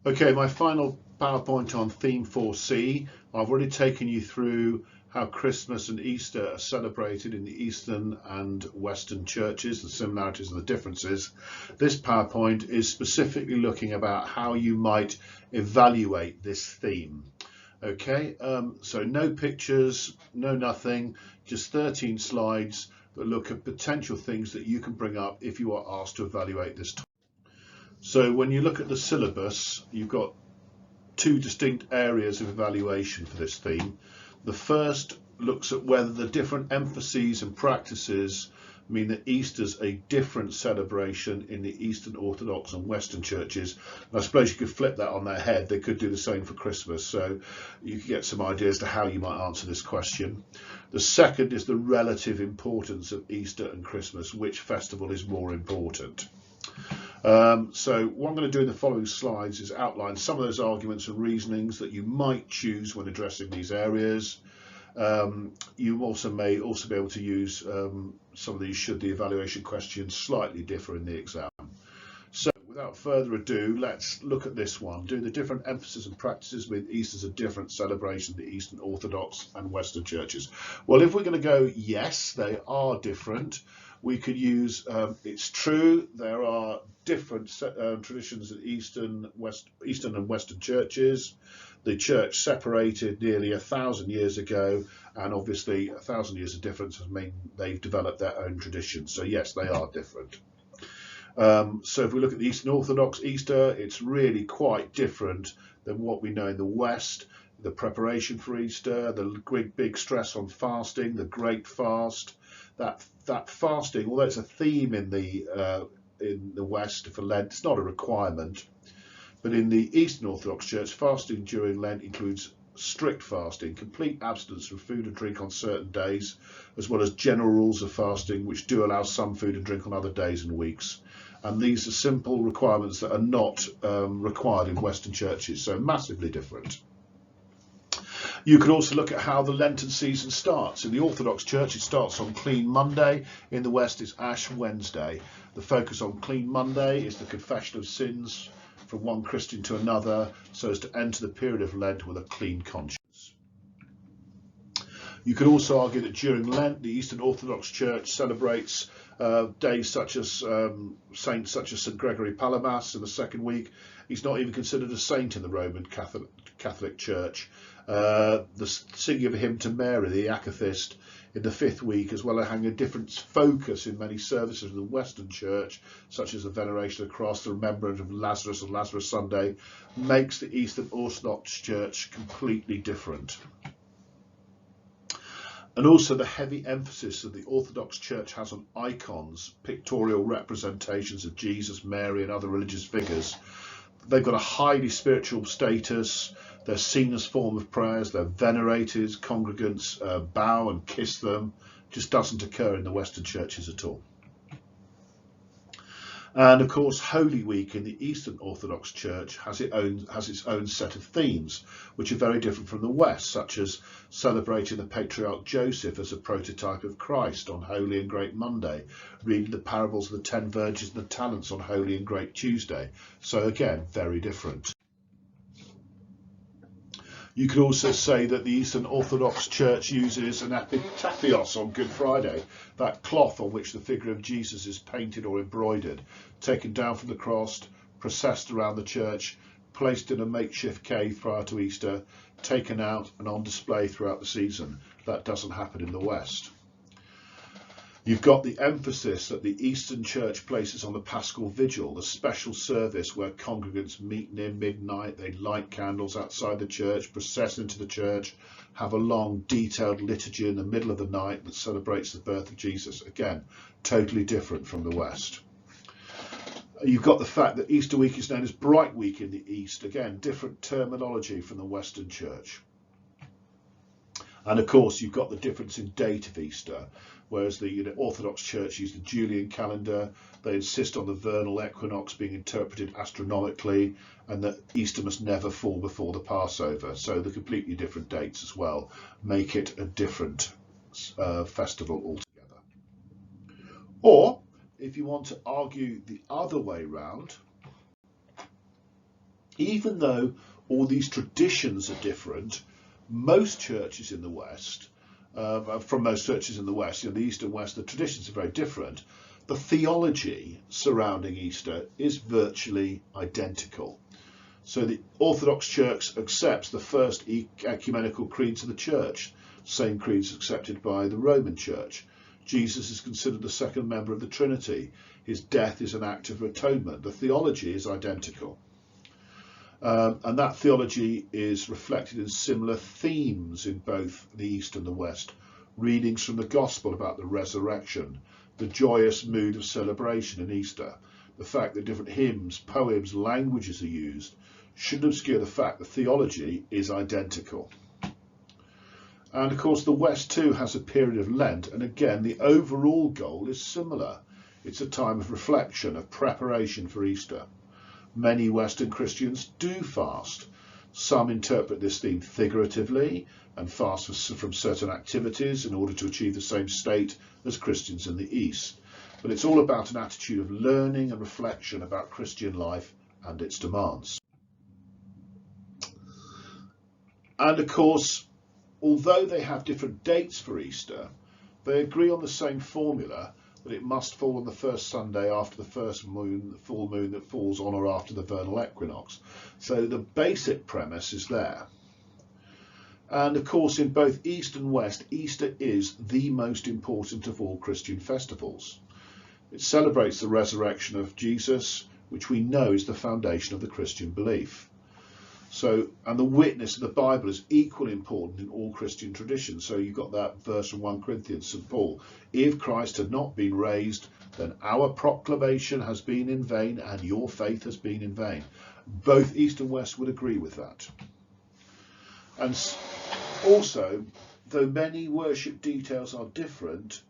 Okay, my final PowerPoint on theme 4C. I've already taken you through how Christmas and Easter are celebrated in the Eastern and Western churches, the similarities and the differences. This PowerPoint is specifically looking about how you might evaluate this theme. Okay, so no pictures, no nothing, just 13 slides that look at potential things that you can bring up if you are asked to evaluate this topic. So when you look at the syllabus, you've got two distinct areas of evaluation for this theme. The first looks at whether the different emphases and practices mean that Easter's a different celebration in the Eastern Orthodox and Western churches. And I suppose you could flip that on their head. They could do the same for Christmas. So you could get some ideas to how you might answer this question. The second is the relative importance of Easter and Christmas. Which festival is more important? So what I'm going to do in the following slides is outline some of those arguments and reasonings that you might choose when addressing these areas. You also may be able to use some of these should the evaluation questions slightly differ in the exam. So without further ado, let's look at this one. Do the different emphasis and practices with Easter as a different celebration in the Eastern Orthodox and Western churches? Well, if we're going to go, yes, they are different. We could use, it's true, there are different traditions in Eastern and Western churches. The church separated nearly 1,000 years ago, and obviously 1,000 years of difference has meant they've developed their own traditions. So yes, they are different. So if we look at the Eastern Orthodox Easter, it's really quite different than what we know in the West. The preparation for Easter, the big stress on fasting, the Great Fast. That fasting, although it's a theme in the West for Lent, it's not a requirement. But in the Eastern Orthodox Church, fasting during Lent includes strict fasting, complete abstinence from food and drink on certain days, as well as general rules of fasting, which do allow some food and drink on other days and weeks. And these are simple requirements that are not required in Western churches, so massively different. You can also look at how the Lenten season starts. In the Orthodox Church, it starts on Clean Monday. In the West, it's Ash Wednesday. The focus on Clean Monday is the confession of sins from one Christian to another, so as to enter the period of Lent with a clean conscience. You could also argue that during Lent, the Eastern Orthodox Church celebrates days such as saints such as St. Gregory Palamas in the second week. He's not even considered a saint in the Roman Catholic Church. The singing of a hymn to Mary, the Akathist, in the fifth week, as well as having a different focus in many services of the Western Church, such as the veneration of the cross, the remembrance of Lazarus on Lazarus Sunday, makes the Eastern Orthodox Church completely different. And also the heavy emphasis that the Orthodox Church has on icons, pictorial representations of Jesus, Mary and other religious figures. They've got a highly spiritual status. They're seen as form of prayers. They're venerated. Congregants bow and kiss them. Just doesn't occur in the Western churches at all. And of course, Holy Week in the Eastern Orthodox Church has its own set of themes, which are very different from the West, such as celebrating the patriarch Joseph as a prototype of Christ on Holy and Great Monday, reading the parables of the 10 virgins and the talents on Holy and Great Tuesday. So again, very different. You could also say that the Eastern Orthodox Church uses an epitafios on Good Friday, that cloth on which the figure of Jesus is painted or embroidered, taken down from the cross, processed around the church, placed in a makeshift cave prior to Easter, taken out and on display throughout the season. That doesn't happen in the West. You've got the emphasis that the Eastern Church places on the Paschal Vigil, the special service where congregants meet near midnight, they light candles outside the church, process into the church, have a long detailed liturgy in the middle of the night that celebrates the birth of Jesus. Again, totally different from the West. You've got the fact that Easter week is known as Bright Week in the East. Again, different terminology from the Western Church. And of course, you've got the difference in date of Easter. Whereas the Orthodox Church use the Julian calendar, they insist on the vernal equinox being interpreted astronomically, and that Easter must never fall before the Passover. So the completely different dates as well make it a different festival altogether. Or, if you want to argue the other way round, even though all these traditions are different, most churches in the West, from most churches in the West, the East and West, the traditions are very different. The theology surrounding Easter is virtually identical. So the Orthodox Church accepts the first ecumenical creeds of the Church, same creeds accepted by the Roman Church. Jesus is considered the second member of the Trinity. His death is an act of atonement. The theology is identical. And that theology is reflected in similar themes in both the East and the West. Readings from the Gospel about the resurrection, the joyous mood of celebration in Easter, the fact that different hymns, poems, languages are used, shouldn't obscure the fact that theology is identical. And of course the West too has a period of Lent, and again the overall goal is similar. It's a time of reflection, of preparation for Easter. Many Western Christians do fast. Some interpret this theme figuratively and fast from certain activities in order to achieve the same state as Christians in the East. But it's all about an attitude of learning and reflection about Christian life and its demands. And of course, although they have different dates for Easter, they agree on the same formula, that it must fall on the first Sunday after the first moon, the full moon that falls on or after the vernal equinox. So the basic premise is there. And of course, in both East and West, Easter is the most important of all Christian festivals. It celebrates the resurrection of Jesus, which we know is the foundation of the Christian belief. So, and the witness of the Bible is equally important in all Christian traditions. So you've got that verse from 1 Corinthians, St. Paul. If Christ had not been raised, then our proclamation has been in vain and your faith has been in vain. Both East and West would agree with that. And also, though many worship details are different,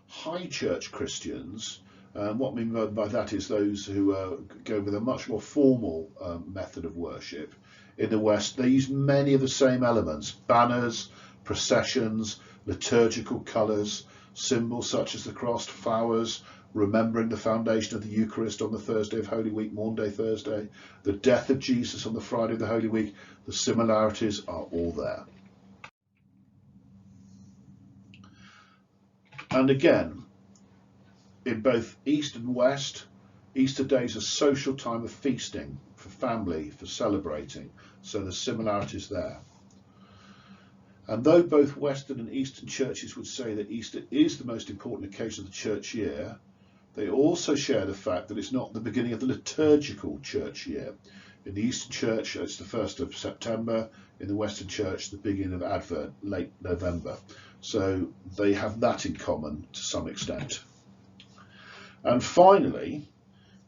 high church Christians, what we mean by that is those who go with a much more formal method of worship. In the West, they use many of the same elements: banners, processions, liturgical colours, symbols such as the cross, flowers, remembering the foundation of the Eucharist on the Thursday of Holy Week, Maundy Thursday, the death of Jesus on the Friday of the Holy Week. The similarities are all there. And again, in both East and West, Easter Day is a social time of feasting, for family, for celebrating, so the similarities there. And though both Western and Eastern churches would say that Easter is the most important occasion of the church year, they also share the fact that it's not the beginning of the liturgical church year. In the Eastern church, it's the 1st of September. In the Western church, the beginning of Advent, late November. So they have that in common to some extent. And finally,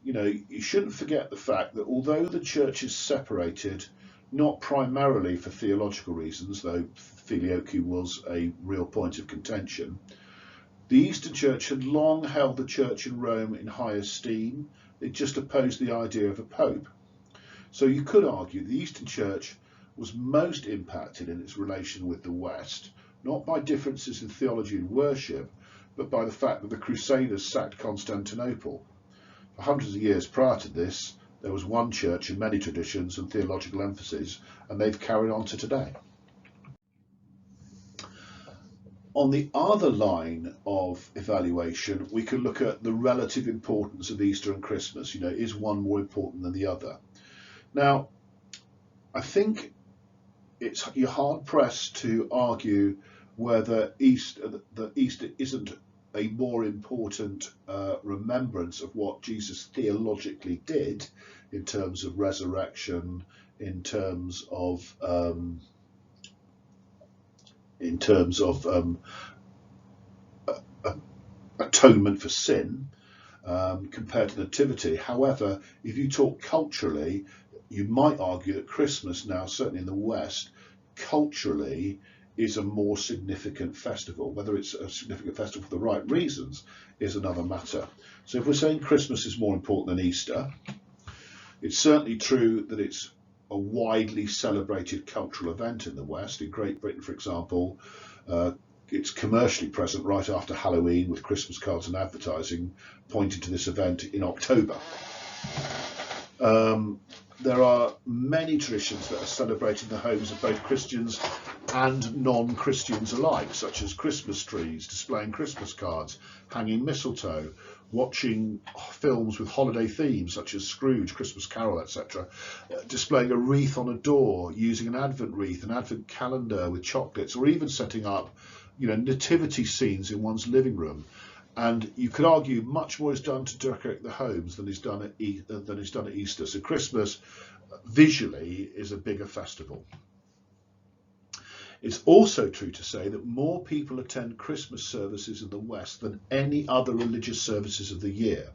you shouldn't forget the fact that although the church is separated, not primarily for theological reasons, though Theological was a real point of contention, the Eastern Church had long held the church in Rome in high esteem. It just opposed the idea of a pope. So you could argue the Eastern Church was most impacted in its relation with the West, not by differences in theology and worship, but by the fact that the Crusaders sacked Constantinople. For hundreds of years prior to this, there was one church in many traditions and theological emphases, and they've carried on to today. On the other line of evaluation, we can look at the relative importance of Easter and Christmas. Is one more important than the other? Now, I think you're hard pressed to argue whether Easter isn't a more important remembrance of what Jesus theologically did in terms of resurrection, in terms of atonement for sin, compared to nativity. However, if you talk culturally, you might argue that Christmas now, certainly in the West, culturally is a more significant festival. Whether it's a significant festival for the right reasons is another matter. So if we're saying Christmas is more important than Easter, it's certainly true that it's a widely celebrated cultural event in the West. In Great Britain, for example, it's commercially present right after Halloween, with Christmas cards and advertising pointing to this event in October. There are many traditions that are celebrating the homes of both Christians and non-Christians alike, such as Christmas trees, displaying Christmas cards, hanging mistletoe, watching films with holiday themes such as Scrooge, Christmas Carol, etc., displaying a wreath on a door, using an Advent wreath, an Advent calendar with chocolates, or even setting up, nativity scenes in one's living room. And you could argue much more is done to decorate the homes than is done at Easter. So Christmas visually is a bigger festival. It's also true to say that more people attend Christmas services in the West than any other religious services of the year.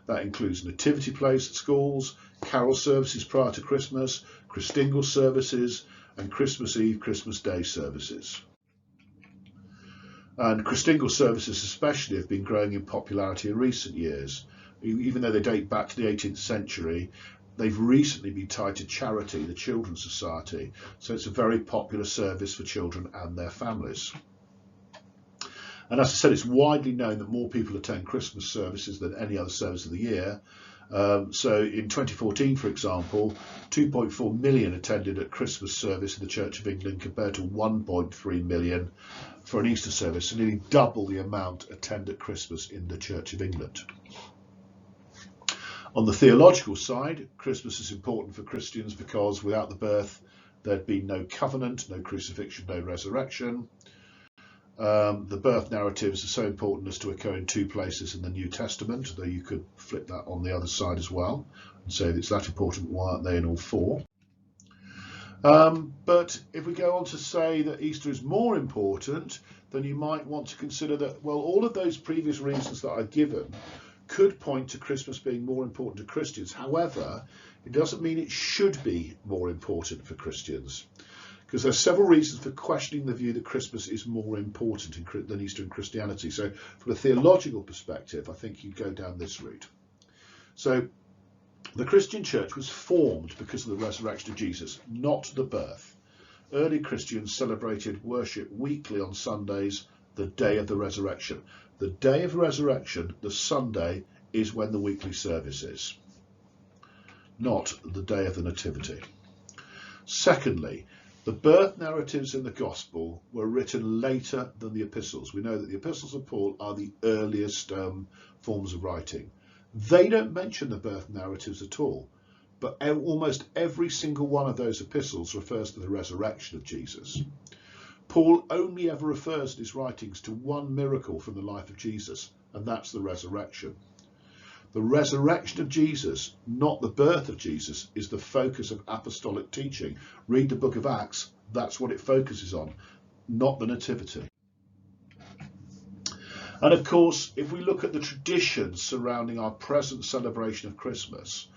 That includes nativity plays at schools, carol services prior to Christmas, Christingle services, and Christmas Eve, Christmas Day services. And Christingle services especially have been growing in popularity in recent years. Even though they date back to the 18th century, they've recently been tied to charity, the Children's Society. So it's a very popular service for children and their families. And as I said, it's widely known that more people attend Christmas services than any other service of the year. So in 2014, for example, 2.4 million attended a Christmas service in the Church of England compared to 1.3 million for an Easter service, so nearly double the amount attend at Christmas in the Church of England. On the theological side, Christmas is important for Christians because without the birth, there'd be no covenant, no crucifixion, no resurrection. The birth narratives are so important as to occur in two places in the New Testament, though you could flip that on the other side as well and say that it's that important, why aren't they in all four? But if we go on to say that Easter is more important, then you might want to consider that, well, all of those previous reasons that I've given could point to Christmas being more important to Christians. However, it doesn't mean it should be more important for Christians, because there are several reasons for questioning the view that Christmas is more important than Easter in Christianity. So from a theological perspective, I think you go down this route. So the Christian church was formed because of the resurrection of Jesus, not the birth. Early Christians celebrated worship weekly on Sundays, the day of the resurrection. The day of resurrection, the Sunday, is when the weekly service is, not the day of the Nativity. Secondly, the birth narratives in the Gospel were written later than the epistles. We know that the epistles of Paul are the earliest forms of writing. They don't mention the birth narratives at all, but almost every single one of those epistles refers to the resurrection of Jesus. Paul only ever refers in his writings to one miracle from the life of Jesus, and that's the resurrection. The resurrection of Jesus, not the birth of Jesus, is the focus of apostolic teaching. Read the book of Acts, that's what it focuses on, not the nativity. And of course, if we look at the traditions surrounding our present celebration of Christmas,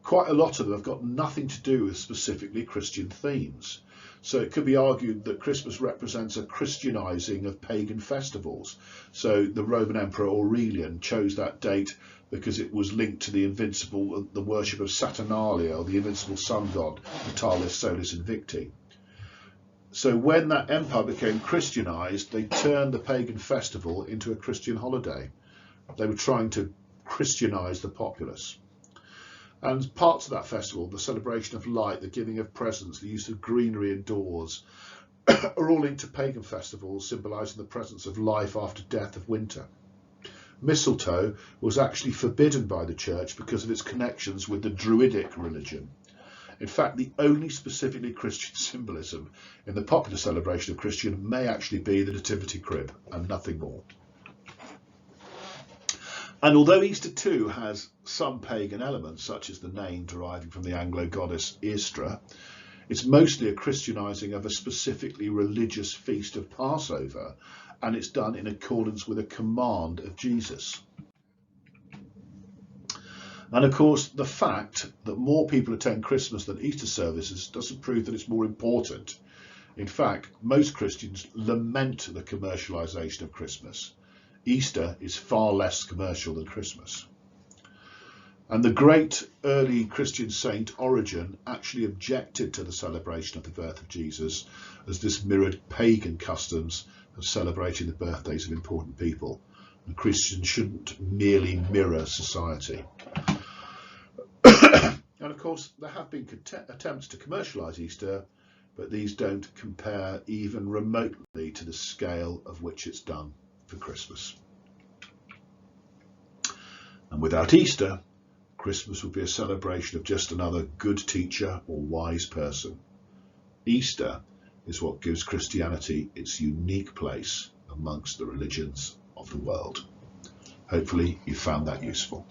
quite a lot of them have got nothing to do with specifically Christian themes. So it could be argued that Christmas represents a Christianizing of pagan festivals. So the Roman Emperor Aurelian chose that date because it was linked to the worship of Saturnalia, or the invincible sun god, Natalis Solis Invicti. So when that empire became Christianized, they turned the pagan festival into a Christian holiday. They were trying to Christianize the populace. And parts of that festival, the celebration of light, the giving of presents, the use of greenery indoors, are all linked to pagan festivals symbolising the presence of life after death of winter. Mistletoe was actually forbidden by the church because of its connections with the Druidic religion. In fact, the only specifically Christian symbolism in the popular celebration of Christian may actually be the nativity crib and nothing more. And although Easter too has some pagan elements, such as the name deriving from the Anglo goddess Istra, it's mostly a Christianizing of a specifically religious feast of Passover, and it's done in accordance with a command of Jesus. And of course, the fact that more people attend Christmas than Easter services doesn't prove that it's more important. In fact, most Christians lament the commercialization of Christmas. Easter is far less commercial than Christmas. And the great early Christian saint Origen actually objected to the celebration of the birth of Jesus, as this mirrored pagan customs of celebrating the birthdays of important people. And Christians shouldn't merely mirror society. And of course, there have been attempts to commercialise Easter, but these don't compare even remotely to the scale of which it's done for Christmas. And without Easter, Christmas would be a celebration of just another good teacher or wise person. Easter is what gives Christianity its unique place amongst the religions of the world. Hopefully you found that useful.